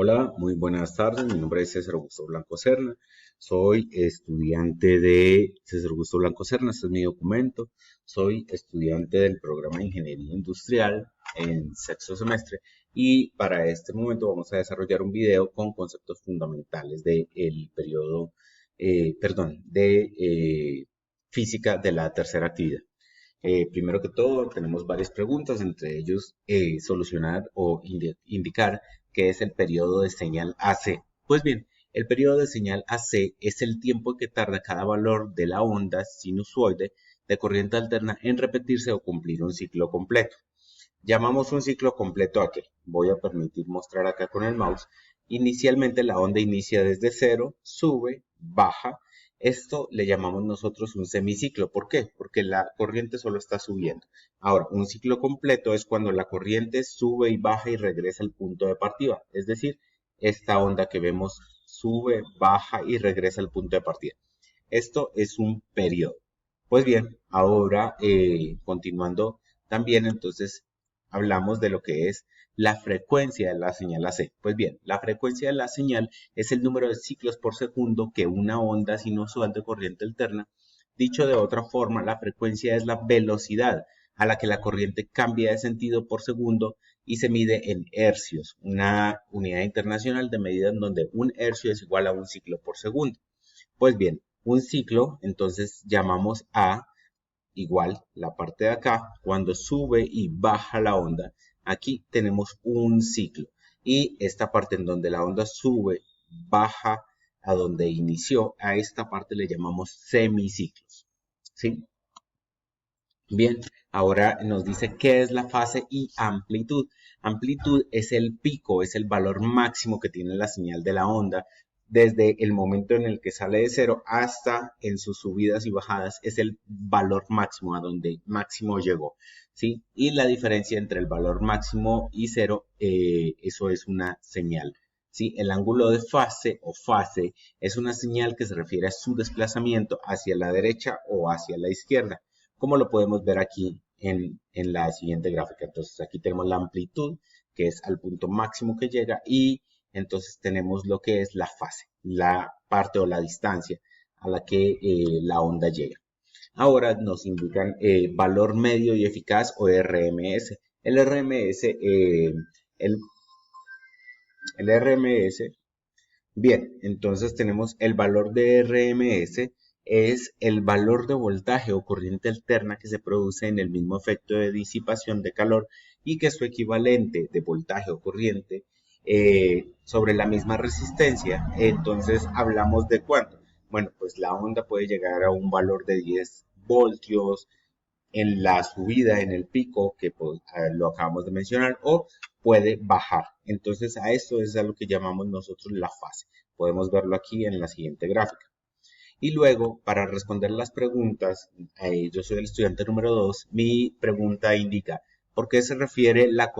Hola, muy buenas tardes. Mi nombre es César Augusto Blanco Serna. Soy estudiante de César Augusto Blanco Serna. Este es mi documento. Soy estudiante del programa de Ingeniería Industrial en sexto semestre y para este momento vamos a desarrollar un video con conceptos fundamentales del periodo, de física de la tercera actividad. Primero que todo, tenemos varias preguntas, entre ellos solucionar o indicar qué es el periodo de señal AC. Pues bien, el periodo de señal AC es el tiempo que tarda cada valor de la onda sinusoide de corriente alterna en repetirse o cumplir un ciclo completo. Llamamos un ciclo completo a que voy a permitir mostrar acá con el mouse. Inicialmente la onda inicia desde cero, sube, baja. Esto le llamamos nosotros un semiciclo. ¿Por qué? Porque la corriente solo está subiendo. Ahora, un ciclo completo es cuando la corriente sube y baja y regresa al punto de partida. Es decir, esta onda que vemos sube, baja y regresa al punto de partida. Esto es un periodo. Pues bien, ahora continuando también entonces hablamos de lo que es la frecuencia de la señal AC. Pues bien, la frecuencia de la señal es el número de ciclos por segundo que una onda sinusoidal de corriente alterna. Dicho de otra forma, la frecuencia es la velocidad a la que la corriente cambia de sentido por segundo y se mide en hercios, una unidad internacional de medida en donde un hercio es igual a un ciclo por segundo. Pues bien, un ciclo, entonces llamamos a igual la parte de acá, cuando sube y baja la onda, aquí tenemos un ciclo. Y esta parte en donde la onda sube, baja a donde inició, a esta parte le llamamos semiciclos. ¿Sí? Bien, ahora nos dice qué es la fase y amplitud. Amplitud es el pico, es el valor máximo que tiene la señal de la onda desde el momento en el que sale de cero hasta en sus subidas y bajadas. Es el valor máximo a donde máximo llegó. ¿Sí? Y la diferencia entre el valor máximo y cero, eso es una señal. ¿Sí? El ángulo de fase o fase es una señal que se refiere a su desplazamiento hacia la derecha o hacia la izquierda, como lo podemos ver aquí en la siguiente gráfica. Entonces aquí tenemos la amplitud, que es al punto máximo que llega, y entonces tenemos lo que es la fase, la parte o la distancia a la que la onda llega. Ahora nos indican valor medio y eficaz o RMS. El RMS, el, el RMS Bien, entonces tenemos el valor de RMS, es el valor de voltaje o corriente alterna que se produce en el mismo efecto de disipación de calor y que su equivalente de voltaje o corriente sobre la misma resistencia. Entonces hablamos de cuánto. Bueno, pues la onda puede llegar a un valor de 10 voltios, en la subida, en el pico, que pues, lo acabamos de mencionar, o puede bajar. Entonces a esto es a lo que llamamos nosotros la fase. Podemos verlo aquí en la siguiente gráfica. Y luego, para responder las preguntas, yo soy el estudiante número 2, mi pregunta indica, ¿por qué se prefiere la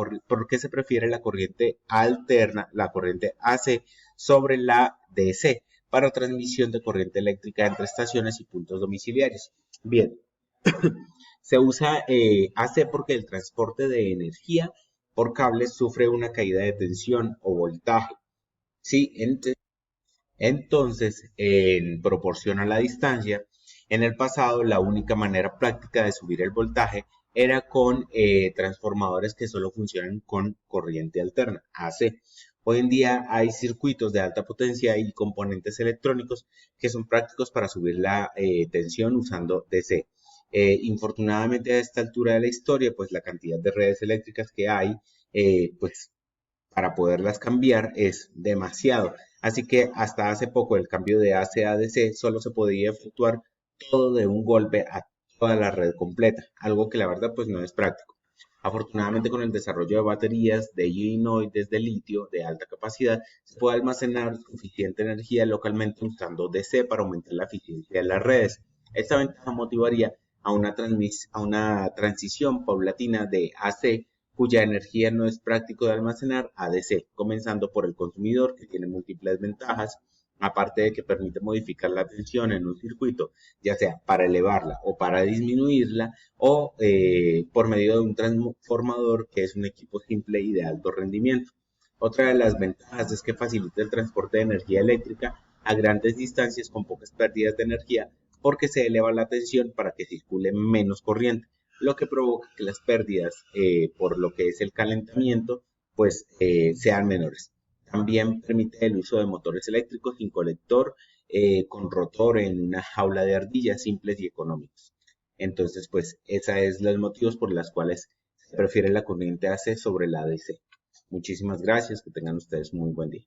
corriente alterna, la corriente AC, sobre la DC para transmisión de corriente eléctrica entre estaciones y puntos domiciliarios? Bien, se usa AC porque el transporte de energía por cables sufre una caída de tensión o voltaje. Sí, entonces, en proporción a la distancia, en el pasado la única manera práctica de subir el voltaje era con transformadores que solo funcionan con corriente alterna, AC. Hoy en día hay circuitos de alta potencia y componentes electrónicos que son prácticos para subir la tensión usando DC. Infortunadamente a esta altura de la historia, pues la cantidad de redes eléctricas que hay, pues para poderlas cambiar es demasiado. Así que hasta hace poco el cambio de AC a DC solo se podía efectuar todo de un golpe a toda la red completa, algo que la verdad pues no es práctico. Afortunadamente con el desarrollo de baterías de ioinoides de litio de alta capacidad se puede almacenar suficiente energía localmente usando DC para aumentar la eficiencia de las redes. Esta ventaja motivaría a una transición paulatina de AC cuya energía no es práctico de almacenar a DC, comenzando por el consumidor que tiene múltiples ventajas, aparte de que permite modificar la tensión en un circuito, ya sea para elevarla o para disminuirla, o por medio de un transformador que es un equipo simple y de alto rendimiento. Otra de las ventajas es que facilita el transporte de energía eléctrica a grandes distancias con pocas pérdidas de energía porque se eleva la tensión para que circule menos corriente, lo que provoca que las pérdidas por lo que es el calentamiento pues sean menores. También permite el uso de motores eléctricos sin colector con rotor en una jaula de ardillas simples y económicos. Entonces, pues, esos es los motivos por los cuales se prefiere la corriente AC sobre la DC. Muchísimas gracias, que tengan ustedes muy buen día.